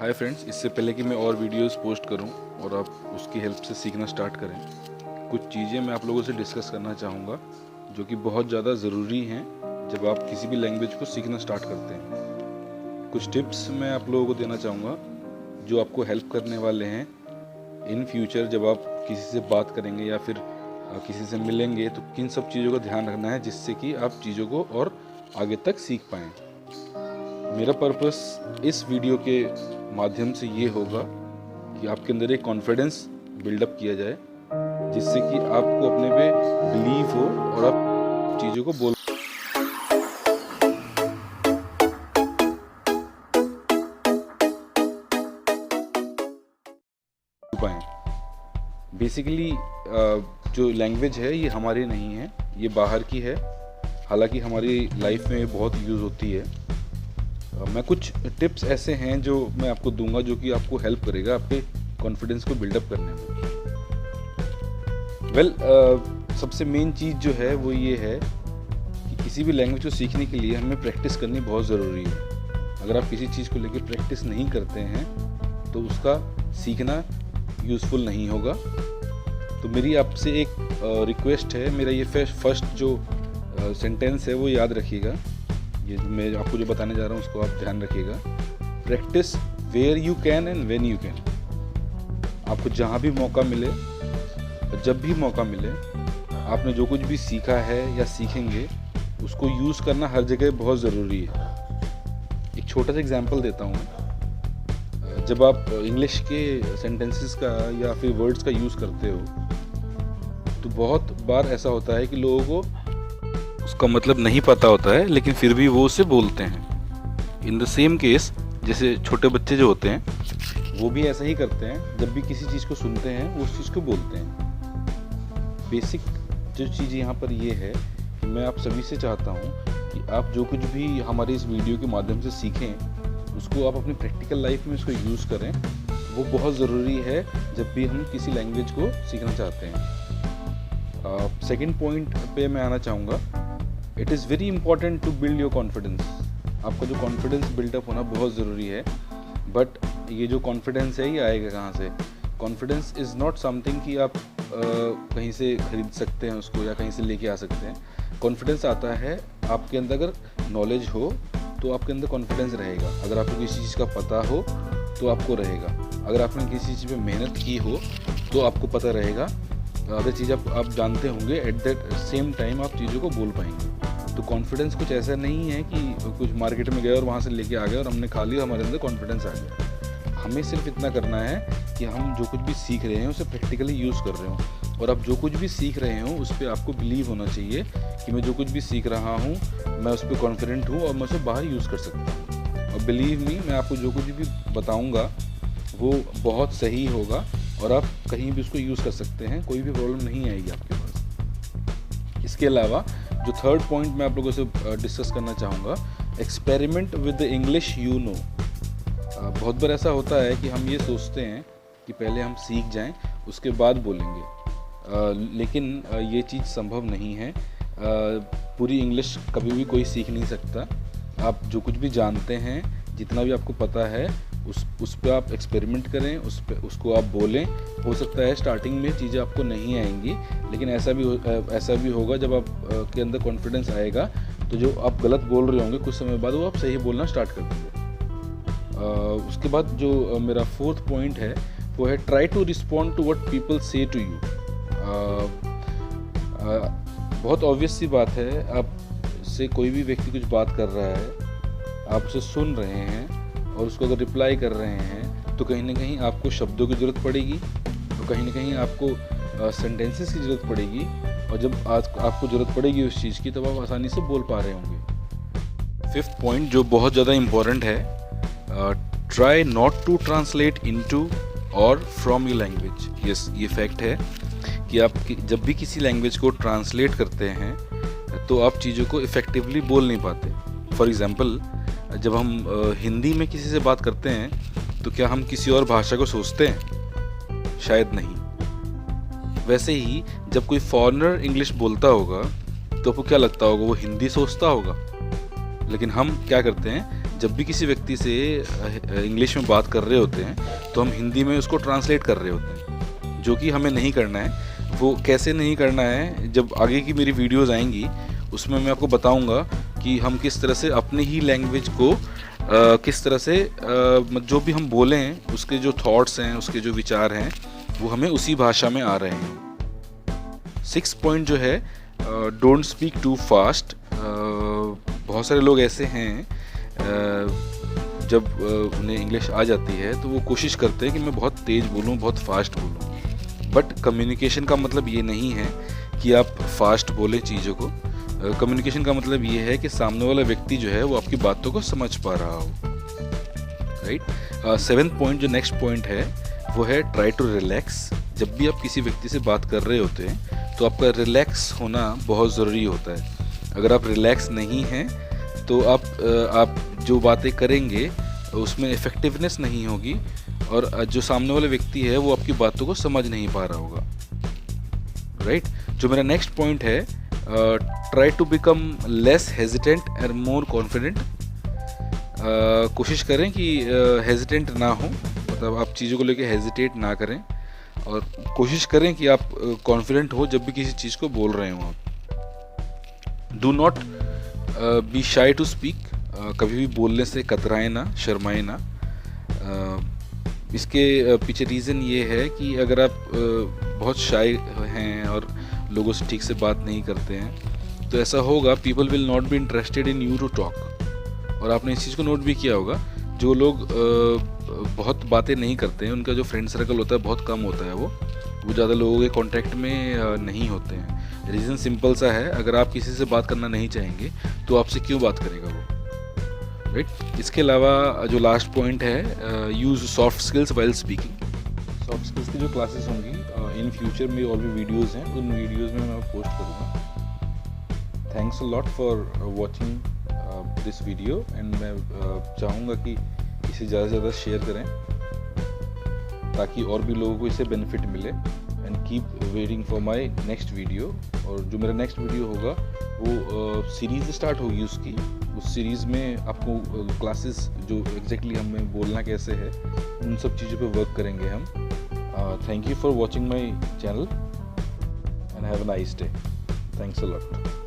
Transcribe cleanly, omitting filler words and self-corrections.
Hi friends, इससे पहले कि मैं और वीडियोस पोस्ट करूं और आप उसकी हेल्प से सीखना स्टार्ट करें, कुछ चीज़ें मैं आप लोगों से डिस्कस करना चाहूँगा जो कि बहुत ज़्यादा ज़रूरी हैं जब आप किसी भी लैंग्वेज को सीखना स्टार्ट करते हैं। कुछ टिप्स मैं आप लोगों को देना चाहूँगा जो आपको हेल्प करने वाले हैं इन फ्यूचर। जब आप किसी से बात करेंगे या फिर किसी से मिलेंगे तो किन सब चीज़ों का ध्यान रखना है जिससे कि आप चीज़ों को और आगे तक सीख पाएँ। मेरा पर्पस इस वीडियो के माध्यम से ये होगा कि आपके अंदर एक कॉन्फिडेंस बिल्डअप किया जाए जिससे कि आपको अपने पे बिलीव हो और आप चीज़ों को बोल पाएँ। बेसिकली जो लैंग्वेज है ये हमारी नहीं है, ये बाहर की है। हालांकि हमारी लाइफ में बहुत यूज़ होती है। मैं कुछ टिप्स ऐसे हैं जो मैं आपको दूंगा जो कि आपको हेल्प करेगा आपके कॉन्फिडेंस को बिल्डअप करने में। सबसे मेन चीज़ जो है वो ये है कि किसी भी लैंग्वेज को सीखने के लिए हमें प्रैक्टिस करनी बहुत ज़रूरी है। अगर आप किसी चीज़ को लेकर प्रैक्टिस नहीं करते हैं तो उसका सीखना यूज़फुल नहीं होगा। तो मेरी आपसे एक रिक्वेस्ट है, मेरा ये फर्स्ट जो सेंटेंस है वो याद रखिएगा। ये मैं आपको जो बताने जा रहा हूँ उसको आप ध्यान रखिएगा। Practise where you can and when you can. आपको जहाँ भी मौका मिले, जब भी मौका मिले, आपने जो कुछ भी सीखा है या सीखेंगे उसको यूज़ करना हर जगह बहुत ज़रूरी है। एक छोटा सा एग्जांपल देता हूँ। जब आप इंग्लिश के सेंटेंसेस का या फिर वर्ड्स का यूज़ करते हो तो बहुत बार ऐसा होता है कि लोगों को उसका मतलब नहीं पता होता है लेकिन फिर भी वो उसे बोलते हैं। इन द सेम केस, जैसे छोटे बच्चे जो होते हैं वो भी ऐसा ही करते हैं। जब भी किसी चीज़ को सुनते हैं वो उस चीज़ को बोलते हैं। बेसिक जो चीज़ यहाँ पर ये है कि मैं आप सभी से चाहता हूँ कि आप जो कुछ भी हमारे इस वीडियो के माध्यम से सीखें उसको आप अपनी प्रैक्टिकल लाइफ में उसको यूज़ करें। वो बहुत ज़रूरी है जब भी हम किसी लैंग्वेज को सीखना चाहते हैं। सेकेंड पॉइंट पे मैं आना चाहूँगा। It is very important to build your confidence. आपका जो कॉन्फिडेंस बिल्डअप होना बहुत ज़रूरी है। बट ये जो कॉन्फिडेंस है ये आएगा कहाँ से? कॉन्फिडेंस इज़ नॉट समथिंग कि आप कहीं से खरीद सकते हैं उसको या कहीं से लेके आ सकते हैं। कॉन्फिडेंस आता है आपके अंदर, अगर नॉलेज हो तो आपके अंदर कॉन्फिडेंस रहेगा। अगर आपको किसी चीज़ का पता हो तो आपको रहेगा। अगर आपने किसी चीज़ पे मेहनत की हो तो आपको पता रहेगा। अगर चीज़ आप जानते होंगे, एट दैट सेम टाइम आप चीज़ों को बोल पाएंगे। तो कॉन्फिडेंस कुछ ऐसा नहीं है कि कुछ मार्केट में गए और वहाँ से लेके आ गए और हमने खा लिया, हमारे अंदर कॉन्फिडेंस आ गया। हमें सिर्फ इतना करना है कि हम जो कुछ भी सीख रहे हैं उसे प्रैक्टिकली यूज़ कर रहे हो। और आप जो कुछ भी सीख रहे हो उस पर आपको बिलीव होना चाहिए कि मैं जो कुछ भी सीख रहा हूँ मैं उस पर कॉन्फिडेंट हूँ और मैं उसे बाहर यूज़ कर सकता हूँ। और बिलीव मी, मैं आपको जो कुछ भी बताऊँगा वो बहुत सही होगा और आप कहीं भी उसको यूज़ कर सकते हैं, कोई भी प्रॉब्लम नहीं आएगी आपके पास। इसके अलावा जो थर्ड पॉइंट मैं आप लोगों से डिस्कस करना चाहूँगा, experiment with the English you know. बहुत बार ऐसा होता है कि हम ये सोचते हैं कि पहले हम सीख जाएं उसके बाद बोलेंगे, लेकिन ये चीज़ संभव नहीं है। पूरी इंग्लिश कभी भी कोई सीख नहीं सकता। आप जो कुछ भी जानते हैं, जितना भी आपको पता है, उस पर आप एक्सपेरिमेंट करें, उसको आप बोलें। हो सकता है स्टार्टिंग में चीज़ें आपको नहीं आएंगी, लेकिन ऐसा भी होगा जब आप के अंदर कॉन्फिडेंस आएगा तो जो आप गलत बोल रहे होंगे कुछ समय बाद वो आप सही बोलना स्टार्ट कर देंगे। उसके बाद जो मेरा फोर्थ पॉइंट है वो है try to respond to what people say to you. बहुत ऑब्वियस सी बात है, आपसे कोई भी व्यक्ति कुछ बात कर रहा है, आप उसे सुन रहे हैं और उसको अगर रिप्लाई कर रहे हैं तो कहीं ना कहीं आपको शब्दों की ज़रूरत पड़ेगी और कहीं ना कहीं आपको सेंटेंसेस की ज़रूरत पड़ेगी। और जब आपको ज़रूरत पड़ेगी उस चीज़ की तब आप आसानी से बोल पा रहे होंगे। फिफ्थ पॉइंट जो बहुत ज़्यादा इम्पॉर्टेंट है, try not to translate into और फ्रॉम योर लैंग्वेज। यस, ये फैक्ट है कि आप जब भी किसी लैंग्वेज को ट्रांसलेट करते हैं तो आप चीज़ों को इफ़ेक्टिवली बोल नहीं पाते। फॉर एग्ज़ाम्पल, जब हम हिंदी में किसी से बात करते हैं तो क्या हम किसी और भाषा को सोचते हैं? शायद नहीं। वैसे ही जब कोई फॉरेनर इंग्लिश बोलता होगा तो आपको क्या लगता होगा? वो हिंदी सोचता होगा। लेकिन हम क्या करते हैं, जब भी किसी व्यक्ति से इंग्लिश में बात कर रहे होते हैं तो हम हिंदी में उसको ट्रांसलेट कर रहे होते हैं, जो कि हमें नहीं करना है। वो कैसे नहीं करना है, जब आगे की मेरी वीडियोस आएंगी उसमें मैं आपको बताऊंगा कि हम किस तरह से अपनी ही लैंग्वेज को किस तरह से जो भी हम बोले हैं उसके जो थॉट्स हैं, उसके जो विचार हैं, वो हमें उसी भाषा में आ रहे हैं। 6 पॉइंट जो है, डोंट स्पीक टू फास्ट। बहुत सारे लोग ऐसे हैं जब उन्हें इंग्लिश आ जाती है तो वो कोशिश करते हैं कि मैं बहुत तेज़ बोलूं, बहुत फास्ट बोलूं। बट कम्युनिकेशन का मतलब ये नहीं है कि आप फास्ट बोलें चीज़ों को। कम्युनिकेशन का मतलब ये है कि सामने वाला व्यक्ति जो है वो आपकी बातों को समझ पा रहा हो, राइट। 7th पॉइंट जो नेक्स्ट पॉइंट है वो है ट्राई टू रिलैक्स। जब भी आप किसी व्यक्ति से बात कर रहे होते हैं तो आपका रिलैक्स होना बहुत ज़रूरी होता है। अगर आप रिलैक्स नहीं हैं तो आप जो बातें करेंगे उसमें इफ़ेक्टिवनेस नहीं होगी और जो सामने वाला व्यक्ति है वो आपकी बातों को समझ नहीं पा रहा होगा, राइट। जो मेरा नेक्स्ट पॉइंट है, try to become less hesitant and more confident. कोशिश करें कि हेजिटेंट ना हो, मतलब आप चीज़ों को लेकर हेजिटेट ना करें, और कोशिश करें कि आप कॉन्फिडेंट हो जब भी किसी चीज़ को बोल रहे हो आप। Do not be shy to speak. कभी भी बोलने से कतराएं ना, शर्माएं ना। इसके पीछे रीज़न ये है कि अगर आप बहुत शाय हैं और लोगों से ठीक से बात नहीं करते हैं तो ऐसा होगा, people will not be interested in you to talk. और आपने इस चीज़ को नोट भी किया होगा, जो लोग बहुत बातें नहीं करते हैं उनका जो फ्रेंड सर्कल होता है बहुत कम होता है, वो ज़्यादा लोगों के कांटेक्ट में नहीं होते हैं। रीज़न सिंपल सा है, अगर आप किसी से बात करना नहीं चाहेंगे तो आपसे क्यों बात करेगा वो, राइट। इसके अलावा जो लास्ट पॉइंट है, use soft skills while speaking. Soft skills की जो क्लासेस होंगी इन फ्यूचर में और भी वीडियोज़ हैं, उन वीडियोज़ में मैं पोस्ट करूँगा। Thanks a lot for watching this video, and मैं चाहूँगा कि इसे ज़्यादा से ज़्यादा शेयर करें ताकि और भी लोगों को इससे बेनिफिट मिले। And keep waiting for my next video. और जो मेरा नेक्स्ट वीडियो होगा वो सीरीज़ स्टार्ट होगी उसकी। उस सीरीज़ में आपको क्लासेस जो एग्जैक्टली हमें बोलना कैसे है उन सब चीज़ों पे वर्क करेंगे हम। Thank you for watching my channel and have a nice day. Thanks a lot.